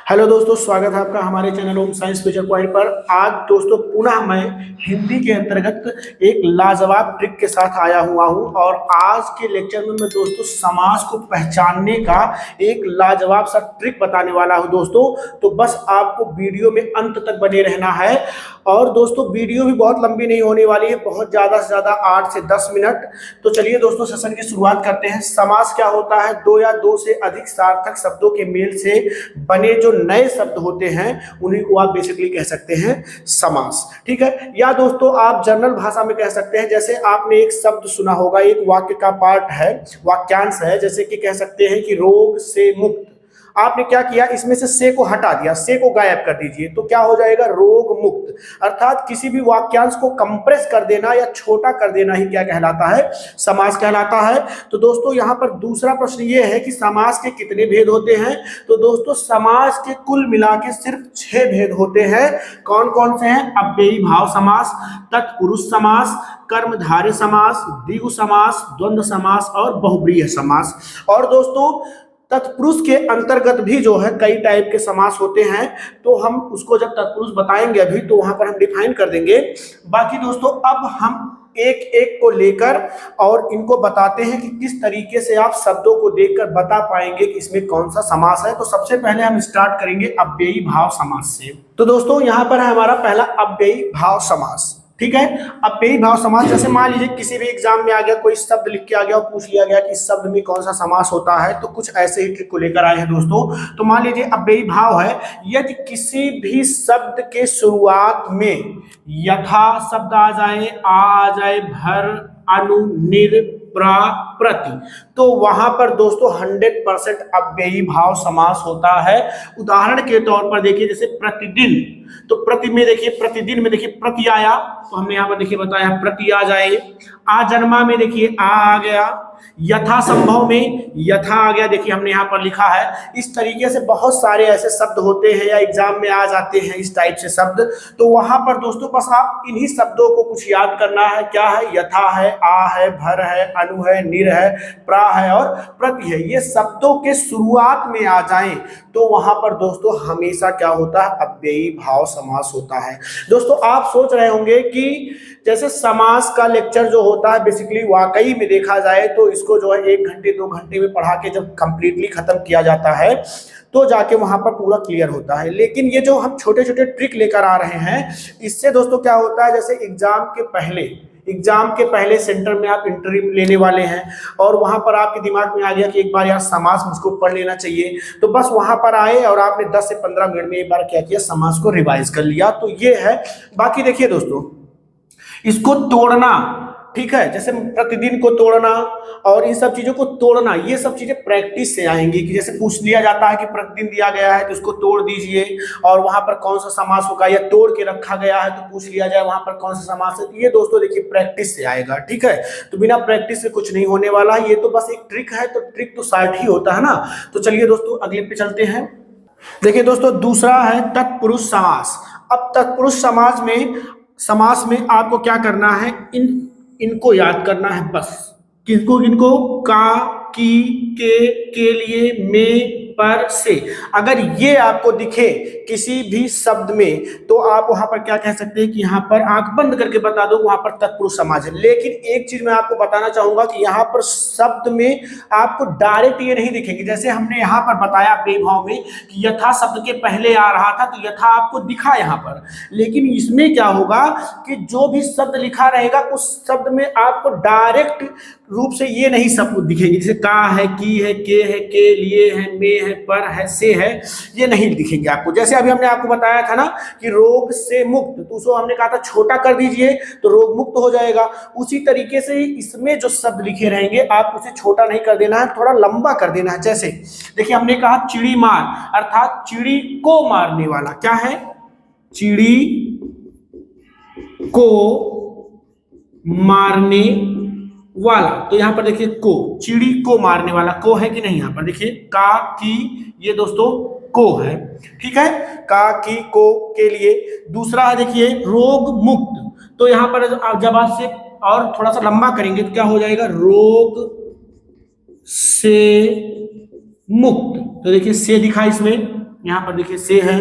Hello दोस्तों, स्वागत है आपका हमारे channel home science future point पर। आज दोस्तों पुनः मैं हिंदी के अंतर्गत एक लाजवाब ट्रिक के साथ आया हुआ हूं और आज के लेक्चर में मैं दोस्तों समास को पहचानने का एक लाजवाब सा ट्रिक बताने वाला हूं दोस्तों। तो बस आपको वीडियो में अंत तक बने रहना है और दोस्तों वीडियो भी बहुत लंबी नहीं होने वाली है, बहुत ज़्यादा से ज़्यादा 8 से 10 मिनट। तो चलिए दोस्तों सेशन की शुरुआत करते हैं। समास क्या होता है? दो या दो से अधिक सार्थक शब्दों के मेल से बने जो नए शब्द होते हैं उन्हीं को आप बेसिकली कह सकते हैं समास। ठीक है, या दोस्तों आप जनरल भाषा में कह सकते हैं। जैसे आपने एक शब्द सुना होगा, एक वाक्य का पार्ट है, वाक्यांश है, जैसे कि कह सकते हैं कि रोग से मुक्त। आपने क्या किया, इसमें से को हटा दिया, से को गायब कर दीजिए, तो क्या हो जाएगा? रोग मुक्त। अर्थात किसी भी वाक्यांश को कंप्रेस कर देना या छोटा कर देना ही क्या कहलाता है? समास कहलाता है। तो दोस्तों यहाँ पर दूसरा प्रश्न ये है कि समास के कितने भेद होते हैं? तो दोस्तों समास के कुल मिला के सिर्फ 6 भेद होते हैं। कौन कौन से हैं? अव्ययी भाव समास, तत्पुरुष समास, कर्मधारय समास, द्विगु समास, द्वंद्व समास और बहुब्रीहि समास। और दोस्तों तत्पुरुष के अंतर्गत भी जो है कई टाइप के समास होते हैं, तो हम उसको जब तत्पुरुष बताएंगे अभी तो वहां पर हम डिफाइन कर देंगे। बाकी दोस्तों अब हम एक एक को लेकर और इनको बताते हैं कि किस तरीके से आप शब्दों को देखकर बता पाएंगे कि इसमें कौन सा समास है। तो सबसे पहले हम स्टार्ट करेंगे अव्ययी भाव समास से। तो दोस्तों यहाँ पर है हमारा पहला अव्ययी भाव समास। ठीक है, अव्ययी भाव समास, जैसे मान लीजिए किसी भी एग्जाम में आ गया, कोई शब्द लिख के आ गया और पूछ लिया गया कि इस शब्द में कौन सा समास होता है, तो कुछ ऐसे ही ट्रिक को लेकर आए हैं दोस्तों। तो मान लीजिए अव्ययी भाव है, यदि किसी भी शब्द के शुरुआत में यथा शब्द आ जाए, आ जाए, भर, अनु, निर, प्रा, प्रति, तो वहां पर दोस्तों 100% अव्ययी भाव समास होता है। उदाहरण के तौर पर देखिए, जैसे प्रतिदिन, तो प्रति में देखिए, प्रतिदिन में देखिए प्रति आया, तो हमने यहाँ पर देखिए बताया प्रति आ जाए। आजन्मा में देखिए आ गया, यथा संभव में यथा आ गया, देखिए हमने यहाँ पर लिखा है। इस तरीके से बहुत सारे ऐसे शब्द होते हैं या एग्जाम में आ जाते हैं इस टाइप से शब्द। तो वहां पर दोस्तों बस आप इन्हीं शब्दों को कुछ याद करना है। क्या है? यथा है, आ है, भर है, अनु है, निर है, प्रा है और प्रति है। ये शब्दों के शुरुआत में आ जाएं तो वहां पर दोस्तों हमेशा क्या होता है? अव्ययी भाव समास होता है। दोस्तों आप सोच रहे होंगे कि जैसे समास का लेक्चर जो होता है बेसिकली वाकई में देखा जाए तो इसको जो है 1 घंटे 2 घंटे में पढ़ा के जब कंप्लीटली खत्म किया जाता है तो जाके वहां पर पूरा क्लियर होता है। लेकिन ये जो हम छोटे छोटे ट्रिक लेकर आ रहे हैं, इससे दोस्तों क्या होता है, जैसे एग्जाम के पहले सेंटर में आप इंटरव्यू लेने वाले हैं और वहां पर आपके दिमाग में आ गया कि एक बार यार समास मुझको पढ़ लेना चाहिए, तो बस वहां पर आए और आपने 10 से 15 मिनट में एक बार क्या किया, समास को रिवाइज कर लिया। तो ये है। बाकी देखिए दोस्तों, इसको तोड़ना, ठीक है, जैसे प्रतिदिन को तोड़ना और इन सब चीजों को तोड़ना, ये सब चीजें प्रैक्टिस से आएंगी। कि जैसे पूछ लिया जाता है कि प्रतिदिन दिया गया है तो इसको तोड़ दीजिए और वहां पर कौन सा समास होगा, या तोड़ के रखा गया है तो पूछ लिया जाए वहां पर कौन सा समास है। तो ये दोस्तों देखिए प्रैक्टिस से आएगा। ठीक है, तो बिना प्रैक्टिस से कुछ नहीं होने वाला। ये तो बस एक ट्रिक है, तो ट्रिक तो शार्ट ही होता है ना। तो चलिए दोस्तों अगले पे चलते हैं। देखिए दोस्तों दूसरा है तत्पुरुष समास। अब तत्पुरुष समास में आपको क्या करना है, इनको याद करना है बस। किनको? का, की, के लिए, में, पर, से। अगर ये आपको दिखे किसी भी शब्द में तो आप वहां पर क्या कह सकते हैं कि यहाँ पर आंख बंद करके बता दो वहां पर तत्पुरुष समास है। लेकिन एक चीज मैं आपको बताना चाहूंगा कि यहाँ पर शब्द में आपको डायरेक्ट ये नहीं दिखेंगे। जैसे हमने यहाँ पर बताया बेभाव में कि यथा शब्द के पहले आ रहा था तो यथा आपको दिखा यहाँ पर, लेकिन इसमें क्या होगा कि जो भी शब्द लिखा रहेगा उस शब्द में आपको डायरेक्ट रूप से ये नहीं सब कुछ दिखेंगे। जैसे का है, की है, के लिए है, में है, पर है, से है, ये नहीं दिखेंगे आपको। जैसे अभी हमने आपको बताया था ना कि रोग से मुक्त, तो उसको हमने कहा था छोटा कर दीजिए तो रोग मुक्त हो जाएगा। उसी तरीके से इसमें जो शब्द लिखे रहेंगे आप उसे छोटा नहीं कर देना है, थोड़ा लंबा कर देना है। जैसे देखिए हमने कहा चिड़ी मार, अर्थात चिड़ी को मारने वाला। क्या है? चिड़ी को मारने वाला। तो यहां पर देखिए को, चिड़ी को मारने वाला, को है कि नहीं? यहां पर देखिए का, की, ये दोस्तों को है। ठीक है, का, की, को के लिए। दूसरा है देखिए रोग मुक्त। तो यहां पर जब आप से और थोड़ा सा लंबा करेंगे तो क्या हो जाएगा? रोग से मुक्त। तो देखिए से दिखा इसमें, यहाँ पर देखिए से है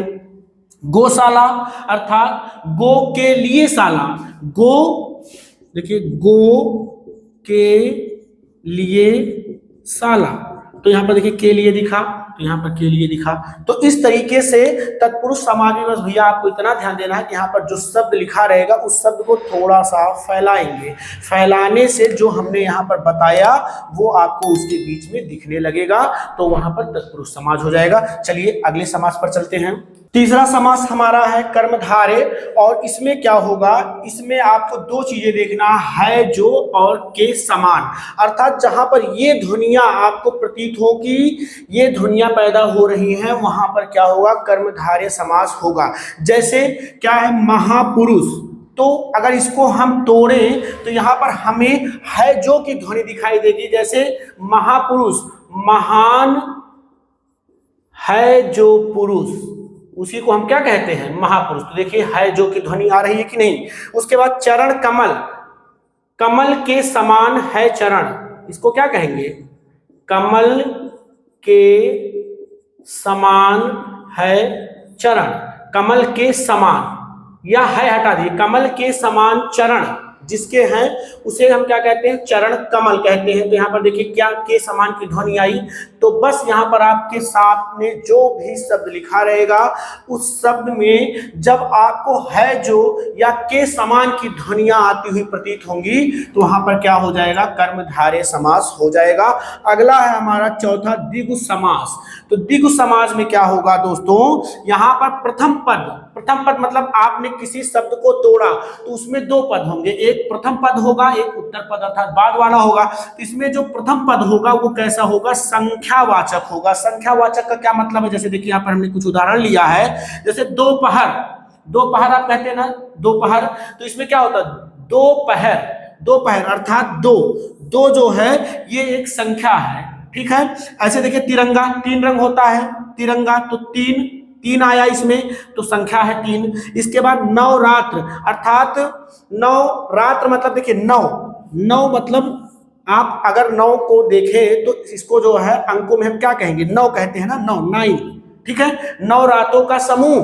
गौशाला अर्थात गो के लिए शाला, गो देखिए गो के लिए शाला, तो यहाँ पर देखिए के लिए दिखा, तो यहाँ पर के लिए दिखा। तो इस तरीके से तत्पुरुष समाज में बस भैया आपको इतना ध्यान देना है कि यहाँ पर जो शब्द लिखा रहेगा उस शब्द को थोड़ा सा फैलाएंगे, फैलाने से जो हमने यहाँ पर बताया वो आपको उसके बीच में दिखने लगेगा, तो वहां पर तत्पुरुष समाज हो जाएगा। चलिए अगले समास पर चलते हैं। तीसरा समास हमारा है कर्मधारय, और इसमें क्या होगा, इसमें आपको दो चीजें देखना है, जो और के समान, अर्थात जहां पर ये ध्वनियां आपको प्रतीत हो कि ये ध्वनियां पैदा हो रही हैं, वहां पर क्या होगा, कर्मधारय समास होगा। जैसे क्या है, महापुरुष, तो अगर इसको हम तोड़ें तो यहां पर हमें है जो की ध्वनि दिखाई देगी। जैसे महापुरुष, महान है जो पुरुष, उसी को हम क्या कहते हैं, महापुरुष। तो देखिए है जो की ध्वनि आ रही है कि नहीं। उसके बाद चरण कमल, कमल के समान है चरण, इसको क्या कहेंगे, कमल के समान है चरण, कमल के समान, या है हटा दिए, कमल के समान चरण जिसके हैं उसे हम क्या कहते हैं, चरण कमल कहते हैं। तो यहाँ पर देखिए क्या के समान की ध्वनि आई, तो बस यहाँ पर आपके साथ में जो भी शब्द लिखा रहेगा उस शब्द में जब आपको है जो या के समान की ध्वनियां आती हुई प्रतीत होंगी तो वहां पर क्या हो जाएगा, कर्मधारय समास हो जाएगा। अगला है हमारा चौथा द्विगु समास। तो द्विगु समास में क्या होगा दोस्तों, यहाँ पर प्रथम पद मतलब आपने किसी शब्द को तोड़ा तो उसमें दो पद होंगे, एक प्रथम पद होगा, एक उत्तर पद अर्थात बाद वाला होगा। तो इसमें जो प्रथम पद होगा वो कैसा होगा, संख्यावाचक होगा। संख्यावाचक का क्या मतलब है, जैसे देखिए यहाँ पर हमने कुछ उदाहरण लिया है, जैसे दोपहर, दोपहर आप कहते हैं ना दोपहर, तो इसमें क्या होता है, दोपहर, दोपहर अर्थात दो, दो जो है ये एक संख्या है, ठीक है। ऐसे देखिए तिरंगा, तीन रंग होता है तिरंगा, तो तीन, तीन आया इसमें, तो संख्या है तीन। इसके बाद नवरात्र, अर्थात नवरात्र मतलब देखिए नौ, नौ मतलब आप अगर नौ को देखें तो इसको जो है अंकों में हम क्या कहेंगे, नौ कहते हैं ना, नौ, नाइन, ठीक है। नवरात्रों का समूह,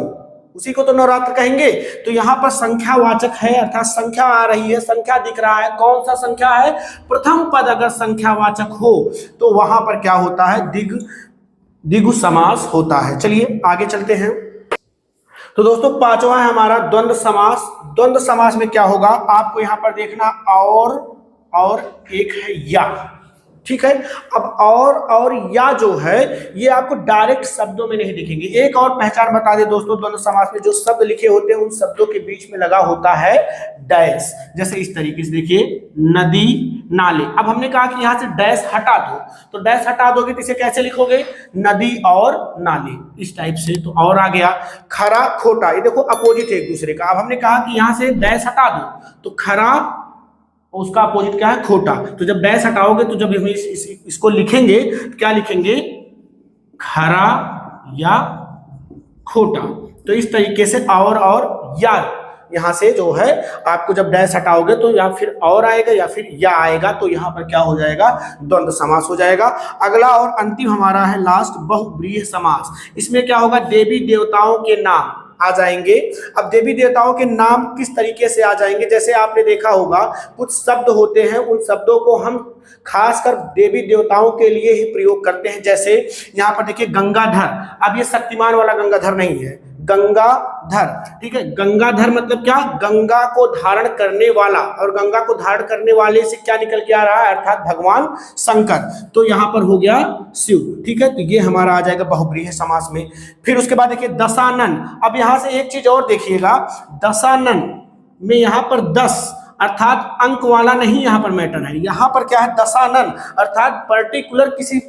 उसी को तो नवरात्र कहेंगे। तो यहाँ पर संख्यावाचक है, अर्थात संख्या आ रही है, संख्या दिख रहा है, कौन सा संख्या है, प्रथम पद अगर संख्यावाचक हो तो वहां पर क्या होता है, द्विगु समास होता है। चलिए आगे चलते हैं। तो दोस्तों पांचवा है हमारा द्वंद्व समास। द्वंद्व समास में क्या होगा, आपको यहां पर देखना और एक है या, ठीक है। अब और या जो है ये आपको डायरेक्ट शब्दों में नहीं दिखेंगे। एक और पहचान बता दे दोस्तों, द्वंद्व समास में जो शब्द लिखे होते हैं उन शब्दों के बीच में लगा होता है डैश। जैसे इस तरीके से देखिए, नदी, नाले। अब हमने कहा कि यहां से डैश हटा दो, तो डैश हटा दोगे तो इसे कैसे लिखोगे, नदी और नाले, इस टाइप से। तो और आ गया खरा, खोटा, ये देखो अपोजिट है एक दूसरे का। अब हमने कहा कि यहां से डैश हटा दो, तो खरा उसका अपोजिट क्या है, खोटा। तो जब डैश हटाओगे तो जब हम इसको लिखेंगे क्या लिखेंगे, खरा या खोटा। तो इस तरीके से और या यहां से जो है आपको जब डैश हटाओगे तो या फिर और आएगा या फिर या आएगा, तो यहां पर क्या हो जाएगा, द्वंद्व समास हो जाएगा। अगला और अंतिम हमारा है लास्ट, बहुव्रीहि समास। इसमें क्या होगा, देवी देवताओं के नाम आ जाएंगे। अब देवी देवताओं के नाम किस तरीके से आ जाएंगे, जैसे आपने देखा होगा कुछ शब्द होते हैं, उन शब्दों को हम खासकर देवी देवताओं के लिए ही प्रयोग करते हैं। जैसे यहाँ पर देखिए गंगाधर, अब ये शक्तिमान वाला गंगाधर नहीं है, गंगाधर, ठीक है। गंगाधर मतलब क्या, गंगा को धारण करने वाला, और गंगा को धारण करने वाले से क्या निकल के आ रहा है, अर्थात भगवान शंकर। तो यहां पर हो गया शिव, ठीक है। तो ये हमारा आ जाएगा बहुव्रीहि समास में। फिर उसके बाद देखिए दशानन। अब यहां से एक चीज और देखिएगा, दशानन में यहां पर 10 अर्थात अंक वाला नहीं यहाँ पर मैटर है, यहाँ पर क्या है, दशानन अर्थात पर्टिकुलर किसी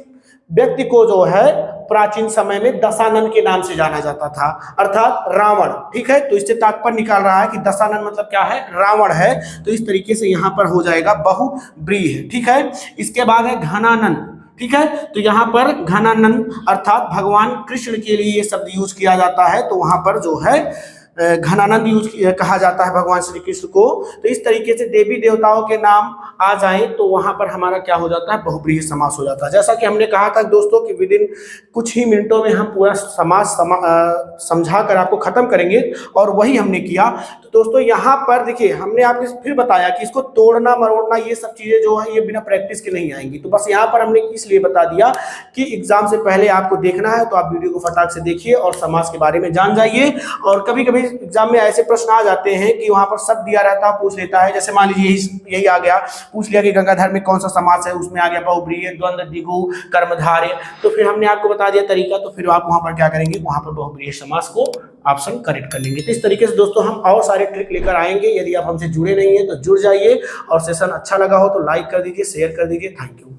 व्यक्ति को जो है प्राचीन समय में दशानन के नाम से जाना जाता था, अर्थात रावण, ठीक है। तो इससे तात्पर्य निकाल रहा है कि दशानन मतलब क्या है, रावण है। तो इस तरीके से यहाँ पर हो जाएगा बहुव्रीहि, ठीक है। इसके बाद है घनानंद, ठीक है। तो यहाँ पर घनानंद अर्थात भगवान कृष्ण के लिए ये शब्द यूज किया जाता है, तो वहां पर जो है घनानंद यूज कहा जाता है भगवान श्री कृष्ण को। तो इस तरीके से देवी देवताओं के नाम आ जाए तो वहां पर हमारा क्या हो जाता है, बहुब्रीहि समास हो जाता है। जैसा कि हमने कहा था दोस्तों कि विद इन कुछ ही मिनटों में हम पूरा समास समझा कर आपको खत्म करेंगे, और वही हमने किया। तो दोस्तों यहाँ पर देखिए हमने आपको फिर बताया कि इसको तोड़ना मरोड़ना ये सब चीजें जो है ये बिना प्रैक्टिस के नहीं आएंगी। तो बस यहाँ पर हमने इसलिए बता दिया कि एग्जाम से पहले आपको देखना है तो आप वीडियो को फटाक से देखिए और समास के बारे में जान जाइए। और कभी कभी एग्जाम में ऐसे प्रश्न आ जाते हैं कि वहां पर शब्द दिया रहता है, पूछ लेता है। जैसे मान लीजिए यही आ गया, पूछ लिया कि गंगाधर में कौन सा समास है, उसमें आ गया बहुब्रीहि, द्वंद्व, द्विगु, कर्मधारय। तो फिर हमने आपको बता दिया तरीका, तो फिर आप वहां पर क्या करेंगे, वहां पर बहुब्रीहि समास को ऑप्शन करेक्ट कर लेंगे। तो इस तरीके से दोस्तों हम और सारे ट्रिक लेकर आएंगे। यदि आप हमसे जुड़े नहीं है तो जुड़ जाइए, और सेशन अच्छा लगा हो तो लाइक कर दीजिए, शेयर कर दीजिए। Thank you.